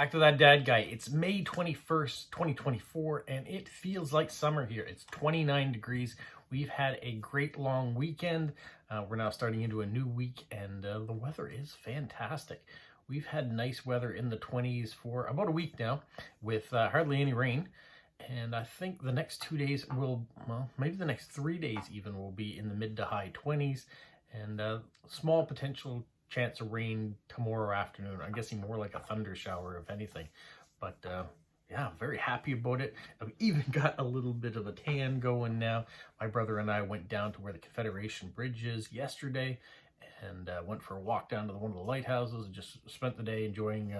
back to that dad guy. It's May 21st, 2024, and it feels like summer here. It's 29 degrees. We've had a great long weekend. We're now starting into a new week, and the weather is fantastic. We've had nice weather in the 20s for about a week now with hardly any rain. And I think the next 2 days will, well, maybe the next 3 days even will be in the mid to high 20s, and small potential chance of rain tomorrow afternoon. I'm guessing more like a thunder shower, if anything. But yeah, very happy about it. I've even got a little bit of a tan going now. My brother and I went down to where the Confederation Bridge is yesterday and went for a walk down to one of the lighthouses and just spent the day enjoying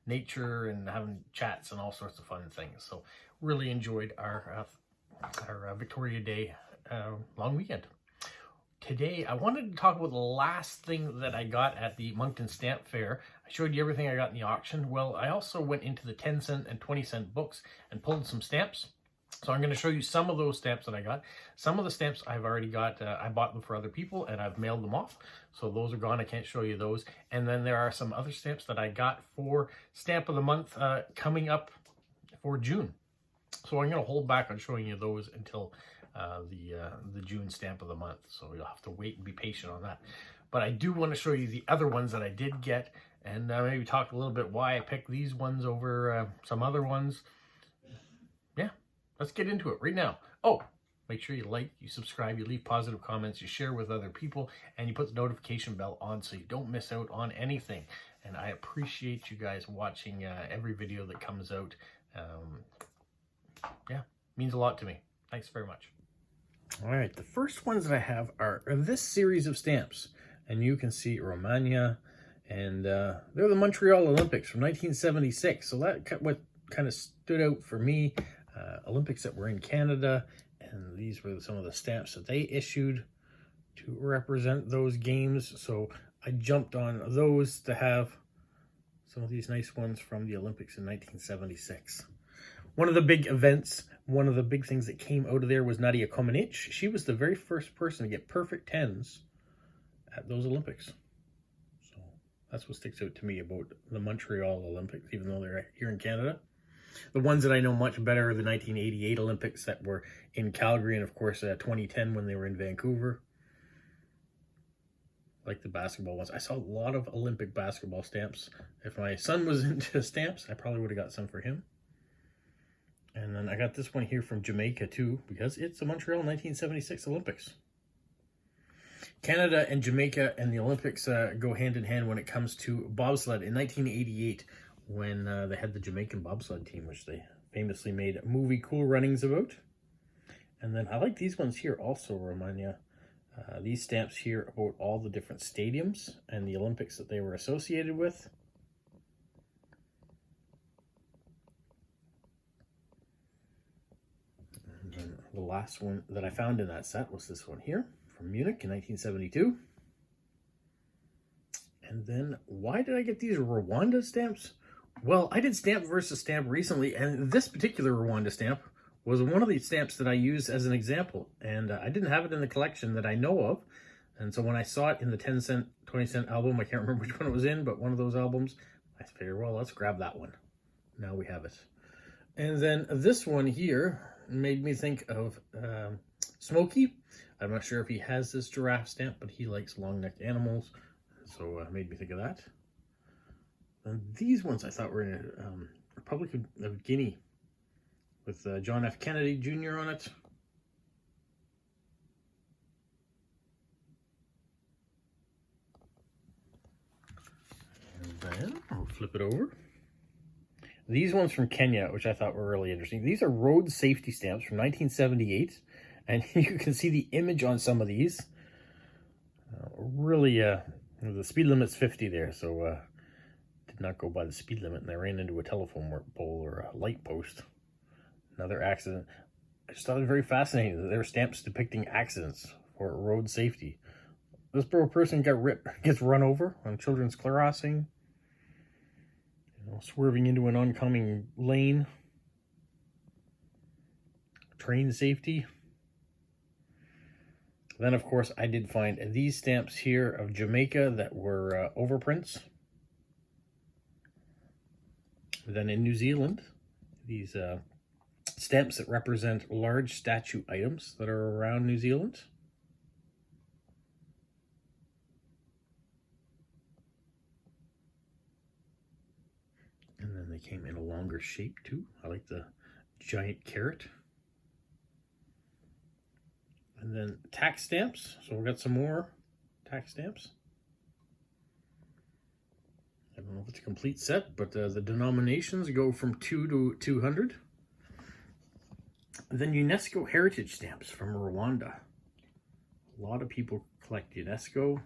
nature and having chats and all sorts of fun things. So really enjoyed our Victoria Day long weekend. Today, I wanted to talk about the last thing that I got at the Moncton Stamp Fair. I showed you everything I got in the auction. Well, I also went into the 10-cent and 20-cent books and pulled some stamps. So I'm going to show you some of those stamps that I got. Some of the stamps I've already got, I bought them for other people and I've mailed them off. So those are gone. I can't show you those. And then there are some other stamps that I got for Stamp of the Month coming up for June. So I'm going to hold back on showing you those until the June Stamp of the Month. So you'll have to wait and be patient on that. But I do want to show you the other ones that I did get and maybe talk a little bit why I picked these ones over some other ones. Yeah, let's get into it right now. Oh, make sure you like, you subscribe, you leave positive comments, you share with other people, and you put the notification bell on so you don't miss out on anything. And I appreciate you guys watching every video that comes out. Yeah, means a lot to me. Thanks very much. All right, the first ones that I have are this series of stamps. And you can see Romania, and they're the Montreal Olympics from 1976. So that what kind of stood out for me. Olympics that were in Canada, and these were some of the stamps that they issued to represent those games. So I jumped on those to have some of these nice ones from the Olympics in 1976. One of the big events, one of the big things that came out of there was Nadia Comaneci. She was the very first person to get perfect 10s at those Olympics. So that's what sticks out to me about the Montreal Olympics, even though they're here in Canada. The ones that I know much better are the 1988 Olympics that were in Calgary, and of course 2010 when they were in Vancouver. Like the basketball ones. I saw a lot of Olympic basketball stamps. If my son was into stamps, I probably would have got some for him. And then I got this one here from Jamaica too, because it's the Montreal 1976 Olympics. Canada and Jamaica and the Olympics go hand in hand when it comes to bobsled. In 1988, when they had the Jamaican bobsled team, which they famously made movie Cool Runnings about. And then I like these ones here also, Romania. These stamps here about all the different stadiums and the Olympics that they were associated with. And the last one that I found in that set was this one here from Munich in 1972. And then why did I get these Rwanda stamps? Well, I did stamp versus stamp recently, and this particular Rwanda stamp was one of the stamps that I used as an example, and I didn't have it in the collection that I know of. And so when I saw it in the 10-cent, 20-cent album, I can't remember which one it was in, but one of those albums, I figured, well, let's grab that one. Now we have it. And then this one here made me think of Smokey. I'm not sure if he has this giraffe stamp, but he likes long-necked animals, so it made me think of that. And these ones I thought were in Republic of Guinea with John F. Kennedy Jr. on it. And then I'll flip it over. These ones from Kenya, which I thought were really interesting. These are road safety stamps from 1978. And you can see the image on some of these. Really, the speed limit's 50 there, so did not go by the speed limit, and I ran into a telephone pole or a light post. Another accident. I just thought it was very fascinating that there were stamps depicting accidents for road safety. This poor person gets run over on children's crossing, swerving into an oncoming lane. Train safety. Then, of course, I did find these stamps here of Jamaica that were overprints. Then in New Zealand, these stamps that represent large statue items that are around New Zealand. And then they came in a longer shape too. I like the giant carrot. And then tax stamps. So we've got some more tax stamps. I don't know if it's a complete set, but the denominations go from 2 to 200. And then UNESCO heritage stamps from Rwanda. A lot of people collect UNESCO.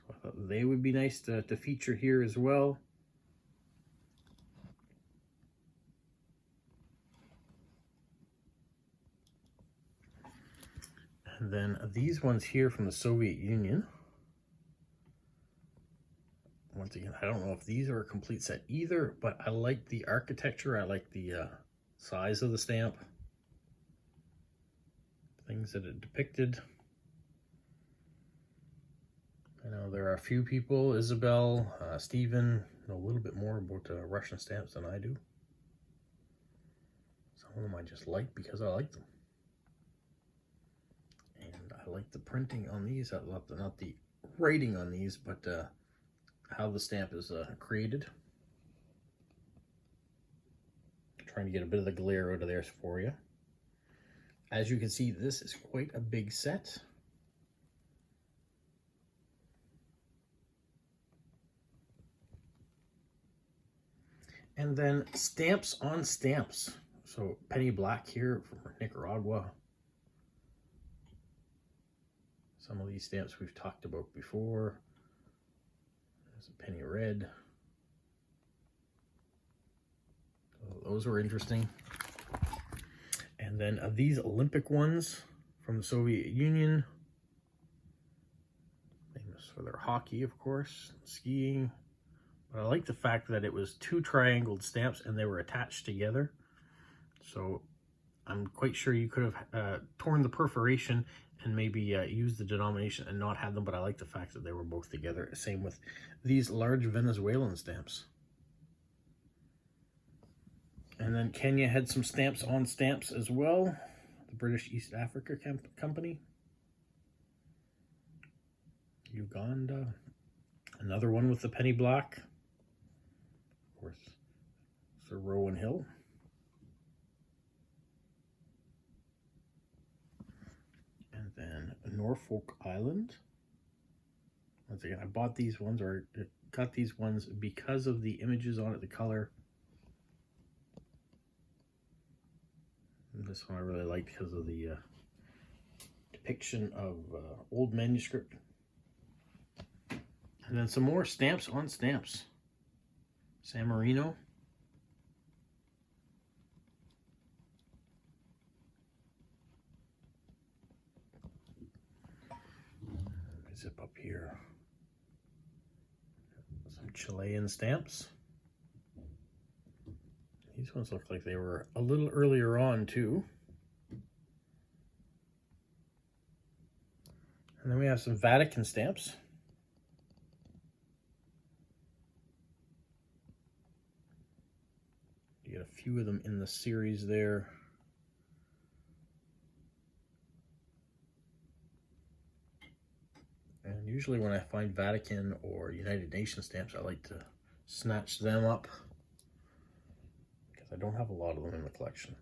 So I thought they would be nice to feature here as well. And then these ones here from the Soviet Union. Once again, I don't know if these are a complete set either, but I like the architecture. I like the size of the stamp. Things that it depicted. I know there are a few people, Isabel, Stephen, know a little bit more about Russian stamps than I do. Some of them I just like because I like them. And I like the printing on these, not the writing on these, but how the stamp is created. Trying to get a bit of the glare out of there for you. As you can see, this is quite a big set. And then stamps on stamps. So penny black here from Nicaragua. Some of these stamps we've talked about before. There's a penny red. So those were interesting. And then these Olympic ones from the Soviet Union. Famous for their hockey, of course, skiing. But I like the fact that it was 2 triangled stamps and they were attached together. So I'm quite sure you could have torn the perforation and maybe used the denomination and not had them, but I like the fact that they were both together. Same with these large Venezuelan stamps. And then Kenya had some stamps on stamps as well. The British East Africa Company. Uganda. Another one with the penny black. Of course, Sir Rowan Hill. And then Norfolk Island. Once again, I bought these ones, or got these ones because of the images on it, the color. And this one I really like because of the depiction of old manuscript. And then some more stamps on stamps. San Marino. Zip up here. Some Chilean stamps. These ones look like they were a little earlier on too. And then we have some Vatican stamps. You get a few of them in the series there. And usually when I find Vatican or United Nations stamps, I like to snatch them up because I don't have a lot of them in the collection.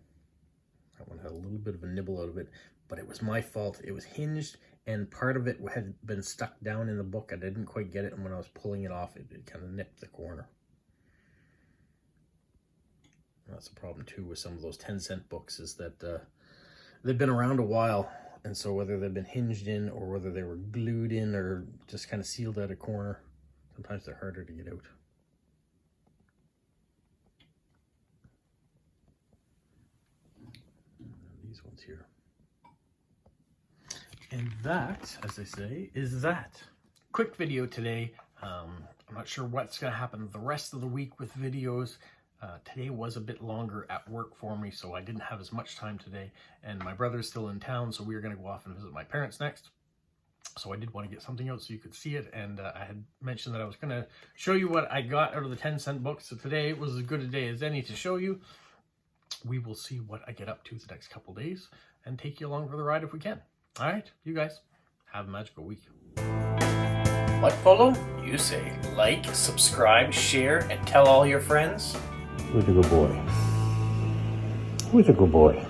That one had a little bit of a nibble out of it, but it was my fault. It was hinged and part of it had been stuck down in the book. I didn't quite get it, and when I was pulling it off, it kind of nipped the corner. That's a problem too with some of those 10-cent books, is that they've been around a while, and so whether they've been hinged in or whether they were glued in or just kind of sealed at a corner, sometimes they're harder to get out. These ones here. And that, as they say, is that. Quick video today. I'm not sure what's going to happen the rest of the week with videos. Today was a bit longer at work for me, so I didn't have as much time today. And my brother's still in town, so we are going to go off and visit my parents next. So I did want to get something out so you could see it, and I had mentioned that I was going to show you what I got out of the 10-cent book. So today was as good a day as any to show you. We will see what I get up to the next couple days and take you along for the ride if we can. All right, you guys, have a magical week. What, Polo? You say like, subscribe, share, and tell all your friends. Who's a good boy? Who's a good boy?